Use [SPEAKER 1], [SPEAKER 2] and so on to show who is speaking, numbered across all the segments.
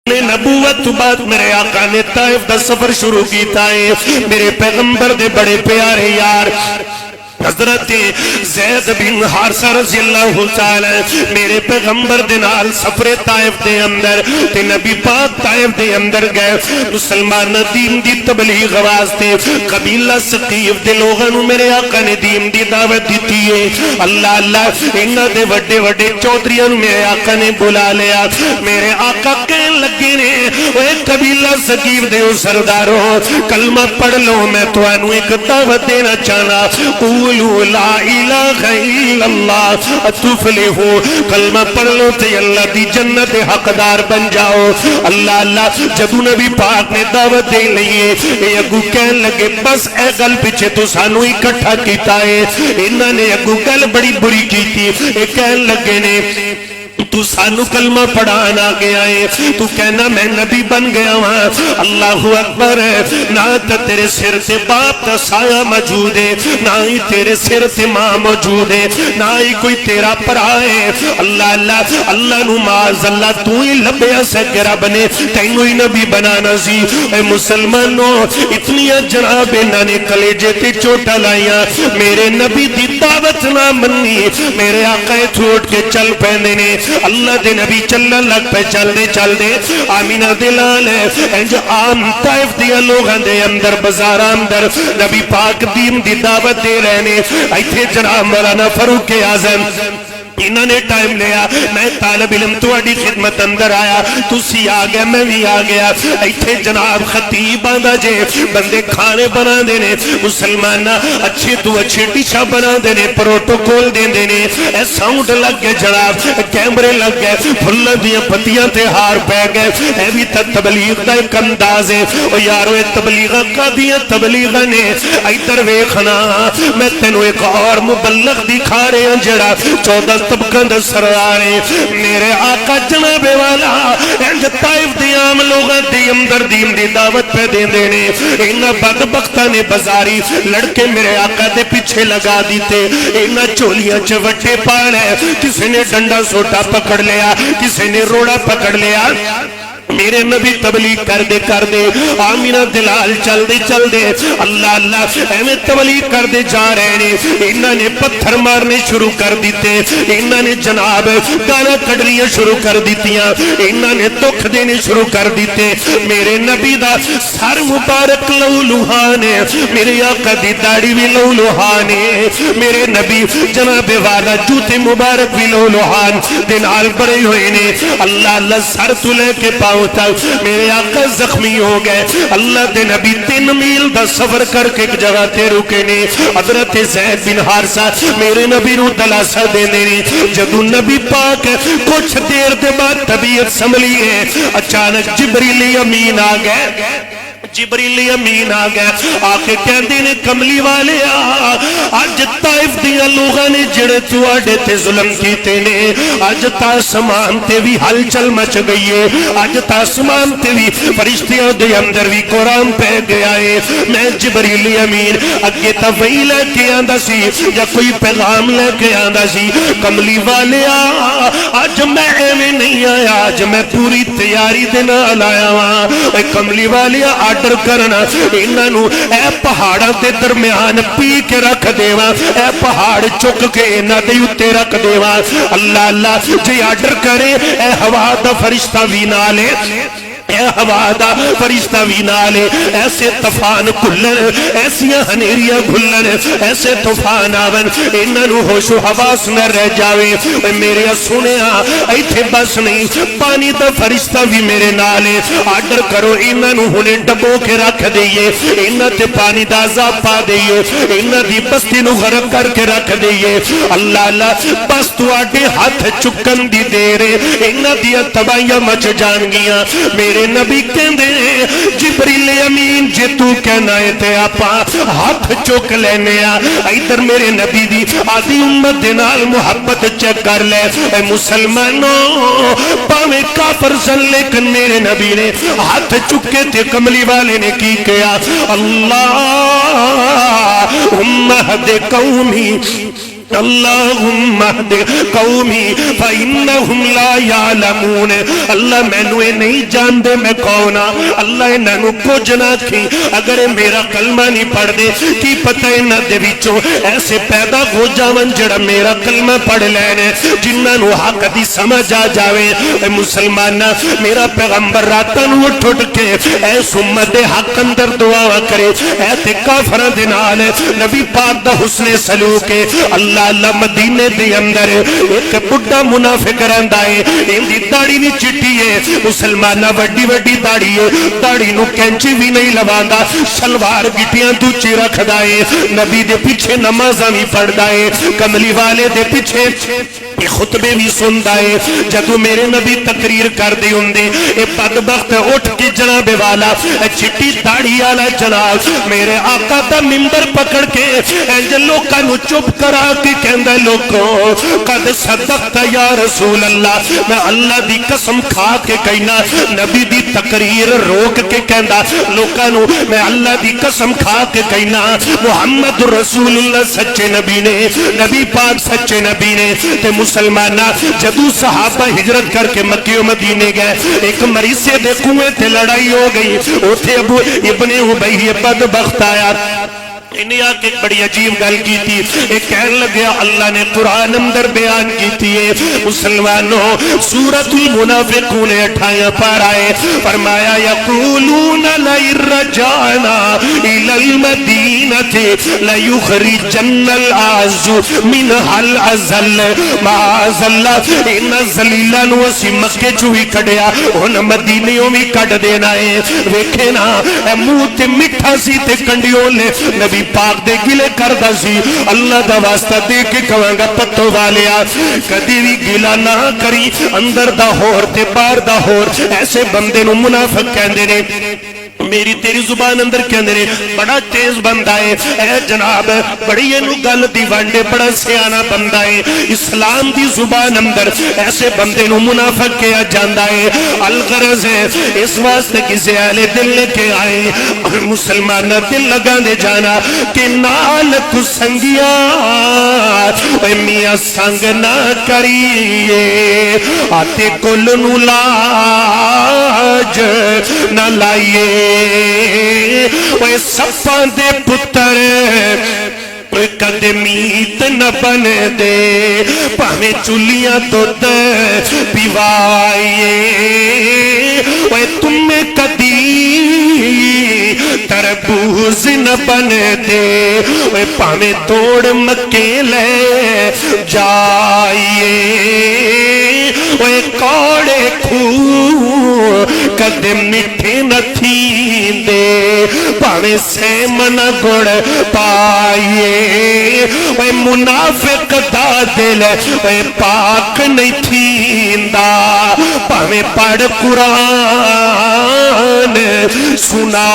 [SPEAKER 1] نبوت بعد میرے آقا نے طائف دا سفر شروع کیتا ہے. میرے پیغمبر دے بڑے پیارے یار حضرت زید بن حارثہ رضی اللہ تعالی میرے پیغمبر دے نال سفر طائف دے اندر تے نبی پاک طائف دے اندر گئے. مسلمان دین دی تبلیغ واسطے قبیلہ ثقیف دے لوگاں نوں میرے آقا نے دین دی دعوت دیتی ہے. اللہ اللہ انہاں دے وڈے وڈے چودھریاں نوں میرے آقا نے بلا لیا. میرے آقا کہن لگے نے اوے قبیلہ ثقیف دے سرداروں کلمہ پڑھ لو میں تانوں ایک دعوت دینا چاہنا. قولوا لا الہ الا اللہ تفلحوا کلمہ پڑھ لو تے اللہ دی جنت حقدار بن جاؤ. اللہ اللہ جدو نبی پاک نے دعوت دے لئیے اے اگو کہن لگے بس اے گل پیچھے تو سانو اکٹھا کیتا ہے. انہاں نے اگو گل بڑی بری کی تھی. اے کہن لگے نے تو سانو کلمہ پڑھانا گیا ہے تو کہنا میں نبی بن گیا ہوں. اللہ اکبر. نہ تا تیرے سر سے باپ تا سایہ موجود ہے نہ ہی تیرے سر سے ماں موجود ہے نہ ہی کوئی تیرا پرا ہے. اللہ اللہ اللہ نو معاذ اللہ تو ہی لبیا سے گرا بنے تینو ہی نبی بنانا سی. اے مسلمانوں اتنی جناب انہاں نے کلیجے تے چوٹا لائیاں میرے نبی دی دعوت نہ منی. میرے آقا چھوڑ کے چل پیندے نے. اللہ دے نبی چلن لگ پہ چل دے آمینہ دلال ہے انج عام طائف دیا لوگاں دے اندر بازار اندر نبی پاک دین دی دعوت دے رہنے. ایتھے جناب مولانا فاروق اعظم انہوں نے ٹائم لیا میں طالب علم تواڈی خدمت اندر آیا تسی آ گیا میں بھی آ گیا. ایتھے جناب خطیب آندا جے بندے کھانے بنا دینے مسلمان اچھے تو اچھے ڈشاں بنا دینے پروٹوکول دین دینے اے ساؤنڈ لگ گئے جناب کیمرے لگ گئے پھلاں دیاں پتیاں تے ہار پہ گئے. اے بھی تبلیغ دا ایک انداز ہے. او یارو اے تبلیغاں کا دیاں تبلیغاں نے ادھر ویکھنا میں تینوں ایک اور مبلغ دکھا رہے ہیں جڑا 14 طبقہ دا سرارے میرے آقا جناب والا انج طائف دی عام لوگاں دی اندر دین دی دعوت پہ دین دینے. انہاں بدبختاں نے بازاری لڑکے میرے آقا دے پیچھے لگا دیتے. انہاں چولیاں چوٹے پاڑے کسی نے ڈنڈا سوٹا پکڑ لیا کسی نے روڑا پکڑ لیا. میرے نبی تبلیغ کر دے آمینہ دلال چل دے اللہ اللہ ایمیں تبلیغ کر دے جا رہے ہیں. انہاں نے پتھر مارنے شروع کر دیتے انہاں نے جناب گانا کڑنیاں شروع کر دیتیاں انہاں نے دکھ دینے شروع کر دیتے. میرے نبی دا سر مبارک لہو لہانے میرے آقا دی داڑھی بھی لہو لہانے میرے نبی جناب والا جوتے مبارک بھی لہو لہان دنال بڑے ہوئے نے. اللہ اللہ سر تو لے کے پاؤں میرے آقا زخمی ہو گئے. اللہ دے نبی 3 میل دا سفر کر کے ایک جگہ تے رکے نے. حضرت زید بن حارثہ میرے نبی نو دلاسا دے نے. جدو نبی پاک کچھ دیر دے بعد طبیعت سنبھلی ہے اچانک جبریل امین آ گئے. جبریل امین آ گیا آکے کہندے نے کملی والے آج طائف دیا لوگاں نے جڑے تواڈے تے ظلم کیتے نے آج تا سمان تے بھی ہل چل مچ گئی ہے. آج تا سمان تے بھی فرشتیاں دے اندر بھی قرآن پہ گیا ہے. میں جبریل امین اگے تا وہی لے کے آندا سی یا کوئی پیغام لے کے آندا سی. کملی والے آج میں ایویں نہیں آیا آج میں پوری تیاری دے نال آیا ہاں. کملی والے آرڈر کرنا انہاں نو اے پہاڑاں دے درمیان پی کے رکھ دیواں اے پہاڑ چک کے انہاں دے اوتے رکھ دیواں. اللہ اللہ جی آرڈر کرے اے ہوا دا فرشتہ بھی نالے اے ہوا دا فرشتہ بھی نالے ایسے طوفان کھلن ایسیاں ہنیریاں کھلن ایسے طوفان آون انہاں نو ہوش و حواس نہ رہ جاوے. میرے سنیا ایتھے بس نہیں پانی دا فرشتہ بھی میرے نالے آرڈر کرو انہاں نو ہنے ڈبو کے رکھ دئیے انہاں تے پانی دا عذاب پا دئیے انہاں دی بستی نو غرق کر کے رکھ دئیے. اللہ اللہ بس تواڈے ہاتھ چکن دی دیر انہاں دی تباہیاں مچ جان گیاں. میرے نبی کہندے جبریل امین جے تو کہنا ہے تے آپا ہاتھ چک لینے ادھر میرے نبی دی آدھی امت دے نال محبت چیک کر لے. اے مسلمانوں پاویں کافر سن لیکن میرے نبی نے ہاتھ چکے تے کملی والے نے کی کیا اللہ اہد قومی اللہم اہد قومی فإنہم لا یعلمون اللہ میں نوے نہیں جان دے میں کونا اللہ انہاں نو کچھ نہ کھی اگر میرا کلمہ نہیں پڑھ دے کی پتہ انہاں دے وچوں ایسے پیدا ہو جاون جڑا میرا کلمہ پڑھ لینے جنہاں نو حق دی سمجھ آ جاوے اے مسلمان میرا پیغمبر راتاں نو اٹھ اٹھ کے اے امت حق اندر دعا کرے اے تے کافراں دے نال نبی پاک دا حسن سلوک اللہ اللہ مدینے دے اندر ایک بڑا منافق رہندا ہے اندی داڑھی بھی چٹی ہے مسلمانہ وڈی وڈی داڑھی ہے داڑھی نو کینچی بھی نہیں لواندا شلوار گٹیاں دوچی رکھدا ہے نبی دے پیچھے نمازاں بھی پڑھدا ہے کملی والے دے پیچھے خطبے بھی سندا ہے جدو میرے نبی تقریر کر دی ہوندے اے بدبخت اٹھ کے جناب والا چٹی داڑھی والا جناب میرے آقا دا منبر پکڑ کے انج لوکاں نو چپ کرا کے کہندا لوکو قد صدقت یا رسول اللہ میں اللہ دی قسم کھا کے کہنا نبی دی تقریر روک کے کہندا لوکاں نو میں اللہ دی قسم کھا کے کہنا محمد رسول اللہ سچے نبی نے نبی پاک سچے نبی نے تے مسلمانہ جدو صحابہ ہجرت کر کے مکہ و مدینے گئے ایک مریضے دے کنویں تے لڑائی ہو گئی اوتھے ابو ابن ابی بدبخت آیا انہیں آکے ایک بڑی عجیب گل کی تھی ایک کہن لگیا اللہ نے قرآن اندر بیان کی تھی مسلمانوں سورۃ المنافقون 28 پار آئے فرمایا یقولون لئن رجعنا الى المدینة لیخرجن الاعز منها الاذل معاذ اللہ ان ذلیلان وسی مکے چوی کڑیا ان مدینیوں بھی کڑ دینا ہے ویکھے نا اے منہ تے مٹھا سی تے کنڈیوں لے نبی پاک دے گلے کردہ سی اللہ دا واسطہ دے کے کہوانگا پتو والیا کدی بھی گلہ نہ کری اندر دا ہور تے بار دا ہور ایسے بندے نو منافق کہندے نے میری تیری زبان اندر کہندے نے بڑا تیز بندہ ہے اے جناب بڑی یہ نو گل دیوانڈے بڑا سیانہ بندہ ہے اسلام دی زبان اندر ایسے بندے نو منافق کیا جاندہ ہے الغرض ہے اس واسطے کسی اہل دل لے کے آئے اور مسلمان دل لگا دے جانا کہ نال کو سنگیا اے میاں سنگ نہ کریے آتے کل نو لاج نہ لائیے وہ سپاں دے پتر قدمیت نہ بن دے پہمیں چولیاں تو دے پیوائیے وہ تمہیں کدی تربوز نہ بن دے وہ پہمیں توڑ مکے لے جائیے وہ کوڑے کھو قدم مٹھے نہ تھین دے پہمیں سیمن گڑ پائیے وہ منافق دا دل وہ پاک نہیں تھیندا پہمیں پڑھ قرآن سنا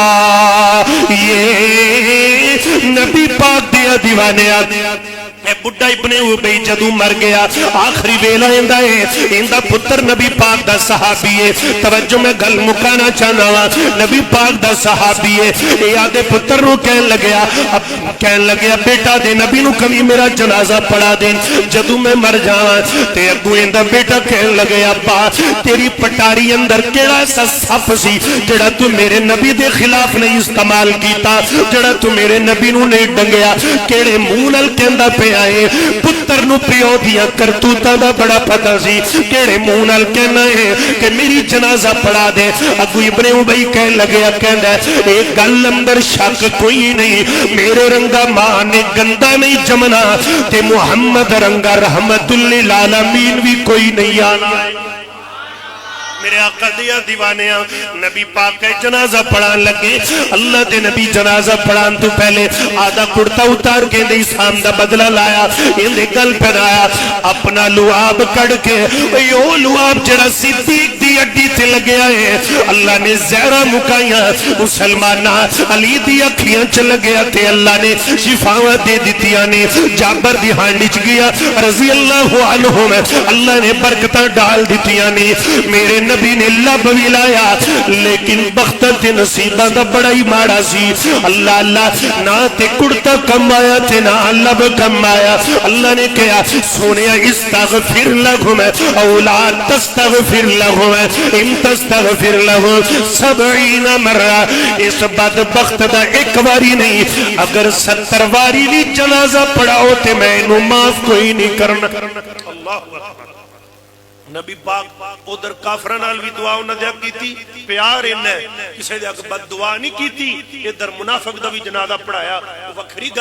[SPEAKER 1] یہ نبی پاک دیا دیوانے اے بڑھا ابن ابی جدو مر گیا آخری ویلا اندہ ہے اندہ پتر نبی پاک دا صحابی ہے توجہ میں گل مکانا چاہنا ہوا نبی پاک دا صحابی ہے اے آدھے پتر نو کہن لگیا بیٹا دے نبی نو کبھی میرا جنازہ پڑھا دیں جدو میں مر جاؤں تے اگو اندہ بیٹا کہن لگیا با تیری پٹاری اندر کیڑا سا سپ سی جڑا تو میرے نبی دے خلاف نہیں استعمال کیتا جڑا تو میرے نبی نو نہیں ڈنگیا کیڑے مونل کے اندہ پہ آئے پتر نو پیو دیا کرتوتا دا بڑا پتا سی کیڑے مونال کہنا ہے کہ میری جنازہ پڑھا دے اگو ابن ابی کہن لگیا کہنا ہے ایک گل اندر شک کوئی نہیں میرے رنگا ماں نے گندہ نہیں جمنا تے محمد رنگا رحمت للعالمین بھی کوئی نہیں آنا ہے میرے آقا دیا دیوانیاں نبی پاک کا جنازہ پڑھان لگے اللہ دے نبی جنازہ پڑھان تو پہلے آدھا کرتا اتار کے دے اسلام دا بدلہ لایا اندے گل پہنایا اپنا لعاب کڑ کے یو لعاب جڑا صدیق دی اڈی تے لگیا ہے اللہ نے زہرہ مکائیاں مسلمانہ علی دی اکھیاں چل گیا تے اللہ نے شفاوہ دے دیتیاں نے جابر دی ہانڈیچ گیا رضی اللہ عنہ میں اللہ نے برکتہ ڈال دیتیاں نے میرے نبی نے لب بھی لایا لیکن بخت تے نصیبہ دا بڑا ہی ماڑا سی اللہ اللہ نہ تے کڑتا کم آیا تے نہ لب کم آیا اللہ نے کہا سونے استغفر لہم او لا تستغفر لہم ان تستغفر لہم 70 مرہ اس بدبخت دا ایک واری نہیں اگر 70 واری بھی جنازہ پڑھاؤ تے میں انہوں معاف کوئی نہیں کرنا اللہ اکبر نبی پاک ادھر کافران نال بھی دعا انہاں دیا کیتی پیار انہیں کسے دیا بد دعا نہیں کیتی ادھر منافق دا بھی جنازہ پڑھایا وکھری